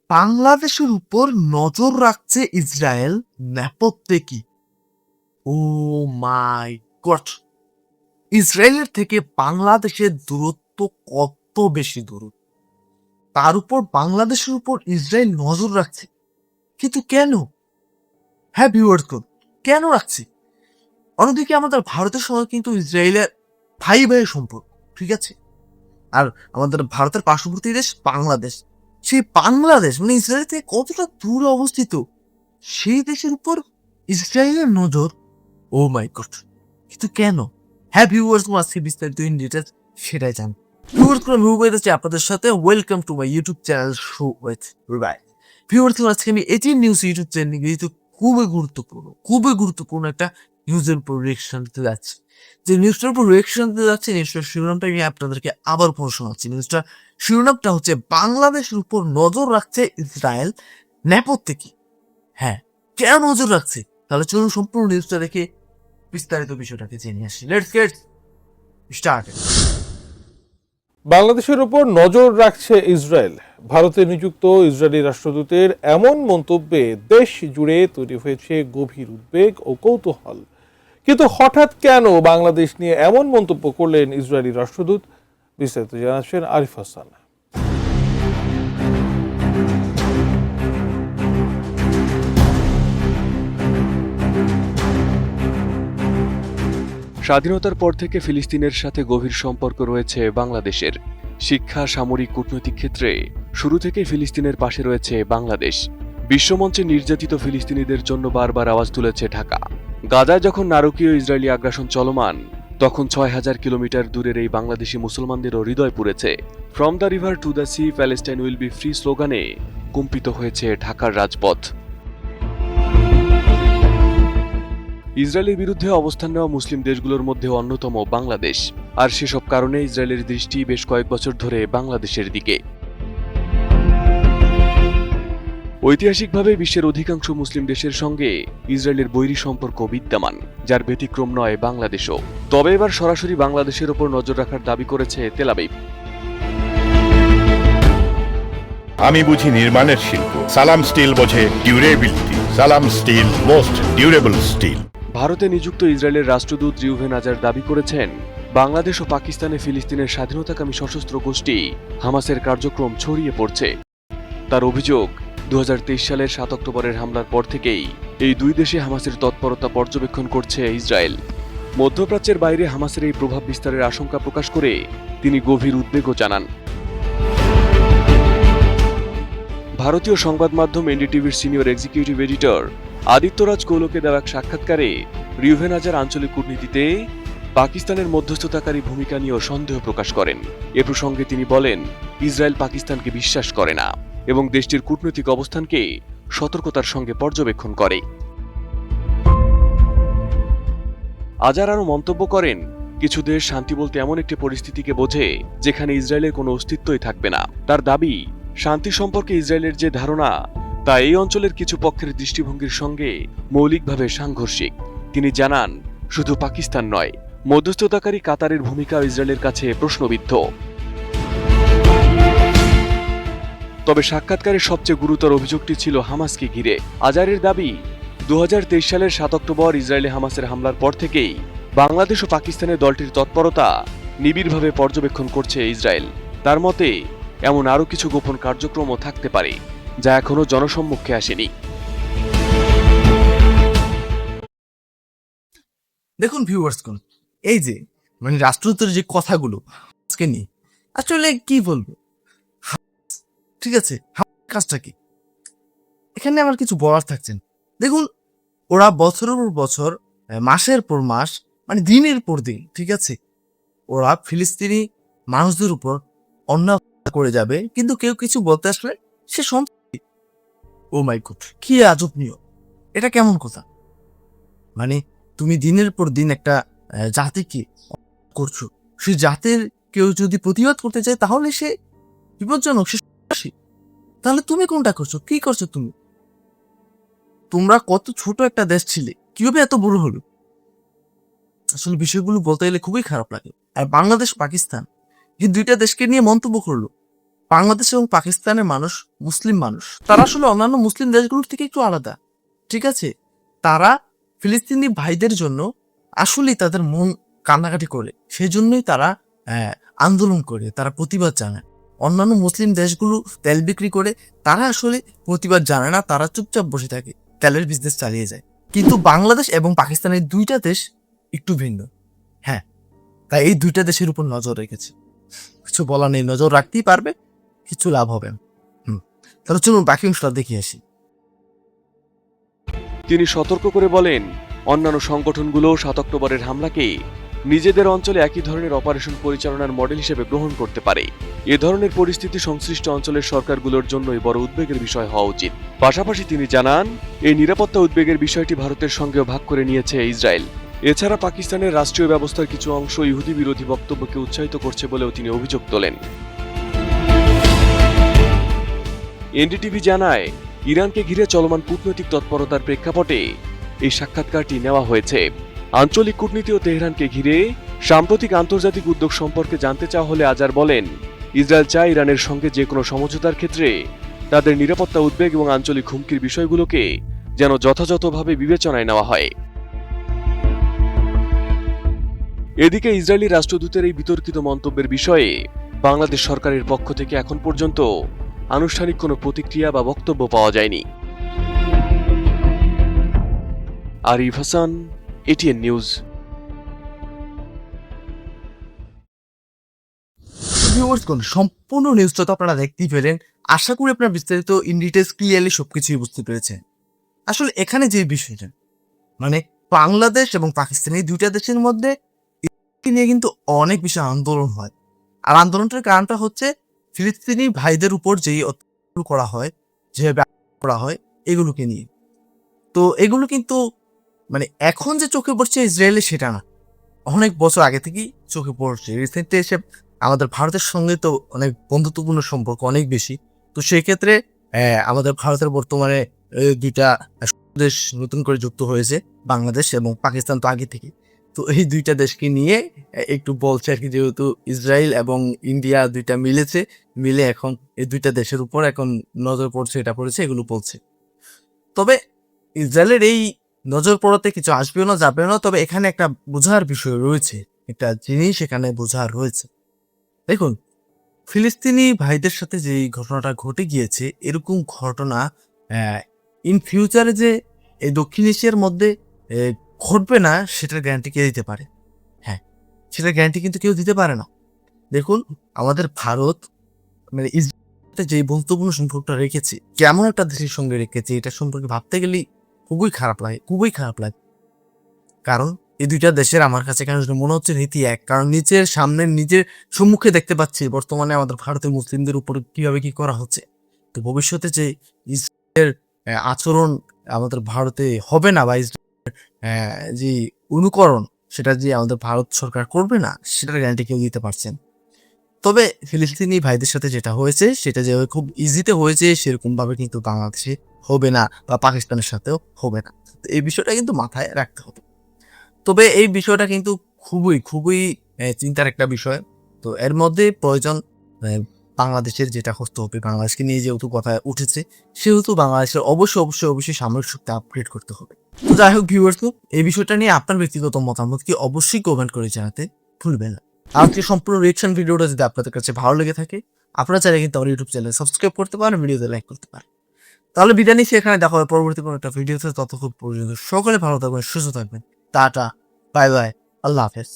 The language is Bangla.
বাংলাদেশের উপর নজর রাখছে ইসরায়েল, নেপথ্যে কি? ও মাই গড! ইসরায়েলের থেকে বাংলাদেশের দূরত্ব কত বেশি দূর, তার উপর বাংলাদেশের উপর ইসরায়েল নজর রাখছে। কিন্তু কেন? হ্যাঁ ভিউয়ার্স, কেন রাখছে? অন্যদিকে আমাদের ভারতের সঙ্গে কিন্তু ইসরায়েলের ভাই ভাইয়ের সম্পর্ক, ঠিক আছে? আর আমাদের ভারতের পার্শ্ববর্তী দেশ বাংলাদেশ, সেই বাংলাদেশ মানে ইসরায়েল থেকে কতটা দূরে অবস্থিত, সেই দেশের উপর ইসরায়েলের নজর। ও মাই গড! কিন্তু কেন? হ্যাঁ ভিউয়ার্স, আজকে বিস্তারিত ইন ডিটেলস সেটাই জান। ভিউয়ার্স, ভিউ পেয়েছি আপনাদের সাথে। Welcome to my YouTube channel show with Rivai. Viewers, আজকে আমি এটি নিউজ ইউটিউব চ্যানেল যেহেতু খুবই গুরুত্বপূর্ণ একটা নিউজের উপর রিয়েকশন দিতে যাচ্ছি। যে নিউজটার উপর রিয়েকশন দিতে যাচ্ছে, নিউজটার শিরোনামটা আমি আপনাদেরকে আবার পড়ে শোনাচ্ছি। নিউজটার শিরোনামটা হচ্ছে বাংলাদেশের উপর নজর রাখছে ইসরায়েল, নেপথ্যে কি? হ্যাঁ, কেন নজর রাখছে? তাহলে চলুন সম্পূর্ণ নিউজটা দেখে বিস্তারিত বিষয়টাকে জেনে আসি। Let's get started. বাংলাদেশের উপর নজর রাখছে ইসরায়েল। ভারতে নিযুক্ত ইসরায়েলি রাষ্ট্রদূতের এমন মন্তব্যে দেশ জুড়ে তৈরি হয়েছে গভীর উদ্বেগ ও কৌতূহল। কিন্তু হঠাৎ কেন বাংলাদেশ নিয়ে এমন মন্তব্য করলেন ইসরায়েলি রাষ্ট্রদূত? বিস্তারিত জানাচ্ছেন আরিফ হাসান। স্বাধীনতার পর থেকে ফিলিস্তিনের সাথে গভীর সম্পর্ক রয়েছে বাংলাদেশের। শিক্ষা, সামরিক, কূটনৈতিক ক্ষেত্রে শুরু থেকে ফিলিস্তিনের পাশে রয়েছে বাংলাদেশ। বিশ্বমঞ্চে নির্যাতিত ফিলিস্তিনিদের জন্য বারবার আওয়াজ তুলেছে ঢাকা। গাজায় যখন নারকীয় ইসরায়েলি আগ্রাসন চলমান, তখন ৬,০০০ কিলোমিটার দূরের এই বাংলাদেশি মুসলমানদেরও হৃদয় পুড়েছে। From the river to the sea, Palestine will be free স্লোগানে কম্পিত হয়েছে ঢাকার রাজপথ। ইসরায়েলের বিরুদ্ধে অবস্থান নেওয়া মুসলিম দেশগুলোর মধ্যে অন্যতম বাংলাদেশ। আর সেসব কারণে ইসরায়েলের দৃষ্টি বেশ কয়েক বছর ধরে বাংলাদেশের দিকে। ঐতিহাসিকভাবে বিশ্বের অধিকাংশ মুসলিম দেশের সঙ্গে ইসরায়েলের বৈরী সম্পর্ক বিদ্যমান, যার ব্যতিক্রম নয় বাংলাদেশও। তবে এবার সরাসরি বাংলাদেশের ওপর নজর রাখার দাবি করেছে তেল আবিব। আমি বুঝি নির্মাণের শিল্প, সালাম স্টিল বোঝে ডিউরেবিলিটি। সালাম স্টিল, মোস্ট ডিউরেবল স্টিল। ভারতে নিযুক্ত ইসরায়েলের রাষ্ট্রদূত রিউভেন আজার দাবি করেছেন, বাংলাদেশ ও পাকিস্তানে ফিলিস্তিনের স্বাধীনতাকামী সশস্ত্র গোষ্ঠী হামাসের কার্যক্রম ছড়িয়ে পড়ছে। তার অভিযোগ, ২০২৩ সালের ৭ অক্টোবরের হামলার পর থেকেই এই দুই দেশে হামাসের তৎপরতা পর্যবেক্ষণ করছে ইসরায়েল। মধ্যপ্রাচ্যের বাইরে হামাসের এই প্রভাব বিস্তারের আশঙ্কা প্রকাশ করে তিনি গভীর উদ্বেগও জানান। ভারতীয় সংবাদ মাধ্যম এনডিটিভির সিনিয়র এক্সিকিউটিভ এডিটর আদিত্যরাজ কৌলকে দেওয়া এক সাক্ষাৎকারে রিউভেন আজার আঞ্চলিক কূটনীতিতে পাকিস্তানের মধ্যস্থতাকারী ভূমিকা নিয়েও সন্দেহ প্রকাশ করেন। এ প্রসঙ্গে তিনি বলেন, ইসরায়েল পাকিস্তানকে বিশ্বাস করে না এবং দেশটির কূটনৈতিক অবস্থানকে সতর্কতার সঙ্গে পর্যবেক্ষণ করে। আজার আরও মন্তব্য করেন, কিছু দেশ শান্তি বলতে এমন একটি পরিস্থিতিকে বোঝে যেখানে ইসরায়েলের কোনো অস্তিত্বই থাকবে না। তার দাবি, শান্তি সম্পর্কে ইসরায়েলের যে ধারণা তা এই অঞ্চলের কিছু পক্ষের দৃষ্টিভঙ্গির সঙ্গে মৌলিকভাবে সাংঘর্ষিক। তিনি জানান, শুধু পাকিস্তান নয়, মধ্যস্থতাকারী কাতারের ভূমিকা ইসরায়েলের কাছে প্রশ্নবিদ্ধ। তবে সাক্ষাৎকারের সবচেয়ে গুরুতর অভিযোগটি ছিল হামাসকে ঘিরে। আজারের দাবি, ২০২৩ সালের ৭ অক্টোবর ইসরায়েলে হামাসের হামলার পর থেকেই বাংলাদেশ ও পাকিস্তানের দলটির তৎপরতা নিবিড়ভাবে পর্যবেক্ষণ করছে ইসরায়েল। তার মতে, এমন আরও কিছু গোপন কার্যক্রমও থাকতে পারে যা এখনো জনসম্মুখে আসেনি। দেখুন ভিউয়ার্স, এই যে রাষ্ট্রদূতের যে কথাগুলো আজকে নিয়ে আসলে কি বলবো, ঠিক আছে, কাজটা কি এখানে আমার কিছু বলার থাকছেন। দেখুন, ওরা বছরের পর বছর, মাসের পর মাস, দিনের পর দিন, ঠিক আছে, ওরা ফিলিস্তিনি মানুষদের উপর অন্যায় করে যাবে, কিন্তু কেউ কিছু বলতে আসলে সে সন্তুষ্টি। ও মাই গড, কি আজব নিয়ম! এটা কেমন কথা? তুমি দিনের পর দিন একটা জাতিকে করছো, সে জাতির কেউ যদি প্রতিবাদ করতে চায় তাহলে সে বিপজ্জনক, সে সন্ত্রাসী। তাহলে তুমি কোনটা করছো? কি করছো তুমি? তোমরা কত ছোট একটা দেশ ছিলে, কিভাবে এত বড় হলো? আসলে বিষয়গুলো বলতে গেলে খুবই খারাপ লাগে। আর বাংলাদেশ পাকিস্তান এই দুইটা দেশকে নিয়ে মন্তব্য করলো, বাংলাদেশ এবং পাকিস্তানের মানুষ মুসলিম মানুষ, তারা আসলে অন্যান্য মুসলিম দেশগুলোর থেকে একটু আলাদা। ঠিক আছে, তারা ফিলিস্তিনি ভাইদের জন্য আসলেই তাদের মন কান্নাকাটি করে, সেই জন্যই তারা আন্দোলন করে, তারা প্রতিবাদ জানায়। অন্যান্য মুসলিম দেশগুলো তেল বিক্রি করে, তারা আসলে প্রতিবাদ জানায় না, তারা চুপচাপ বসে থাকে, তেলের বিজনেস চালিয়ে যায়। কিন্তু বাংলাদেশ এবং পাকিস্তানের দুইটা দেশ একটু ভিন্ন। হ্যাঁ, তাই এই দুইটা দেশের উপর নজর রেখেছে। কিছু বলার নেই, নজর রাখতেই পারবে, কিছু লাভ হবে না। তাহলে চলুন বাকি অংশটা দেখে আসি। তিনি সতর্ক করে বলেন, অন্যান্য সংগঠনগুলো 7 অক্টোবরের হামলাকে নিজেদের অঞ্চলে একই ধরনের অপারেশন পরিচালনার মডেল হিসেবে গ্রহণ করতে পারে। এ ধরনের পরিস্থিতি সংশ্লিষ্ট অঞ্চলের সরকারগুলোর জন্যই বড় উদ্বেগের বিষয় হওয়া উচিত। পাশাপাশি তিনি জানান, এই নিরাপত্তা উদ্বেগের বিষয়টি ভারতের সঙ্গেও ভাগ করে নিয়েছে ইসরায়েল। এছাড়া পাকিস্তানের রাষ্ট্রীয় ব্যবস্থার কিছু অংশ ইহুদি বিরোধী বক্তব্যকে উৎসাহিত করছে বলেও তিনি অভিযোগ তোলেন। এনডিটিভি জানায়, ইরানকে ঘিরে চলমান কূটনৈতিক তৎপরতার প্রেক্ষাপটে এই সাক্ষাৎকারটি নেওয়া হয়েছে। আঞ্চলিক কূটনীতি ও তেহরানকে ঘিরে সাম্প্রতিক আন্তর্জাতিক উদ্যোগ সম্পর্কে জানতে চাওয়া হলে আজার বলেন, ইসরায়েল চায় ইরানের সঙ্গে যে কোনো সমঝোতার ক্ষেত্রে তাদের নিরাপত্তা উদ্বেগ এবং আঞ্চলিক হুমকির বিষয়গুলোকে যেন যথাযথভাবে বিবেচনায় নেওয়া হয়। এদিকে ইসরায়েলি রাষ্ট্রদূতের এই বিতর্কিত মন্তব্যের বিষয়ে বাংলাদেশ সরকারের পক্ষ থেকে এখন পর্যন্ত আনুষ্ঠানিক কোনো প্রতিক্রিয়া বা বক্তব্য পাওয়া যায়নি। Arif Hasan, ATN news. সম্পূর্ণ নিউজটা তো আপনারা দেখতেই পেলেন। আশা করি আপনারা বিস্তারিত ইন ডিটেলস ক্লিয়ারলি সবকিছুই বুঝতে পেরেছেন। আসলে এখানে যে বিষয়টা, মানে বাংলাদেশ এবং পাকিস্তান এই দুইটা দেশের মধ্যে নিয়ে কিন্তু অনেক বেশি আন্দোলন হয়। আর আন্দোলনটার কারণটা হচ্ছে ফিলিস্তিনি ভাইদের উপর যেই অত্যাচার করা হয়, যে করা হয়, এগুলোকে নিয়ে। তো এগুলো কিন্তু মানে এখন যে চোখে পড়ছে ইসরায়েলে সেটা না, অনেক বছর আগে থেকেই চোখে পড়ছে। রিসেন্টলি এসে আমাদের ভারতের সঙ্গে তো অনেক বন্ধুত্বপূর্ণ সম্পর্ক অনেক বেশি। তো সেই ক্ষেত্রে আমাদের ভারতের বর্তমানে দুইটা দেশ নতুন করে যুক্ত হয়েছে, বাংলাদেশ এবং পাকিস্তান তো আগে থেকে। তো এই দুইটা দেশকে নিয়ে একটু বলছে আর কি, যেহেতু ইসরায়েল এবং ইন্ডিয়া দুইটা মিলে এখন এই দুইটা দেশের উপর এখন নজর পড়ছে, এটা পড়েছে, এগুলো বলছে। তবে ইসরায়েলের এই নজর পড়াতে কিছু আসবেও না, যাবেও না। তবে এখানে একটা বোঝার বিষয় রয়েছে, একটা জিনিস এখানে বোঝার রয়েছে। দেখুন, ফিলিস্তিনি ভাইদের সাথে যে ঘটনাটা ঘটে গিয়েছে, এরকম ঘটনা ইন ফিউচারে যে এই দক্ষিণ এশিয়ার মধ্যে ঘটবে না, সেটার গ্যারান্টি কে দিতে পারে? হ্যাঁ, সেটার গ্যারান্টি কিন্তু কেউ দিতে পারে না। দেখুন, আমাদের ভারত মানে ইসরায়েলের যে বন্ধুত্বপূর্ণ সম্পর্কটা রেখেছে, কেমন একটা দেশের সঙ্গে রেখেছে, এটা সম্পর্কে ভাবতে গেলেই খুবই খারাপ লাগে। কারণ এই দুইটা দেশের আমার কাছে কেন মনে হচ্ছে নীতি এক। কারণ নিজের সম্মুখে দেখতে পাচ্ছি বর্তমানে আমাদের ভারতের মুসলিমদের উপর কিভাবে কি করা হচ্ছে। তো ভবিষ্যতে যে ইসরায়েলের আচরণ আমাদের ভারতে হবে না, বা ইসরায়েলের যে অনুকরণ সেটা যে আমাদের ভারত সরকার করবে না, সেটার গ্যারান্টি কেউ দিতে পারছেন। তবে ফিলিস্তিনি ভাইদের সাথে যেটা হয়েছে, সেটা যে খুব ইজিতে হয়েছে সেরকম ভাবে কিন্তু বাংলাদেশে হবে না, বা পাকিস্তানের সাথেও হবে না। এই বিষয়টা কিন্তু মাথায় রাখতে হবে। তবে এই বিষয়টা কিন্তু খুবই চিন্তার একটা বিষয়। তো এর মধ্যে প্রয়োজন বাংলাদেশের যেটা করতে হবে, বাংলাদেশকে নিয়ে যেহেতু কথা উঠেছে, সেহেতু বাংলাদেশের অবশ্যই সামরিক শক্তি আপগ্রেড করতে হবে। তো যাই হোক ভিউয়ার্স, এই বিষয়টা নিয়ে আপনার ব্যক্তিগত মতামত কি অবশ্যই কমেন্ট করে জানাতে ভুলবেন না। আজকে সম্পূর্ণ রিঅ্যাকশন ভিডিওটা যদি আপনাদের কাছে ভালো লেগে থাকে, আপনারা চাইলে কিন্তু আমার ইউটিউব চ্যানেল সাবস্ক্রাইব করতে পারেন, ভিডিওতে লাইক করতে পারেন। তাহলে বিদায় নিচ্ছি, এখানে দেখা হবে পরবর্তী কোনো একটা ভিডিওতে। ততক্ষণ পর্যন্ত সকলে ভালো থাকবেন, সুস্থ থাকবেন। টাটা, বাই বাই, আল্লাহ হাফেজ।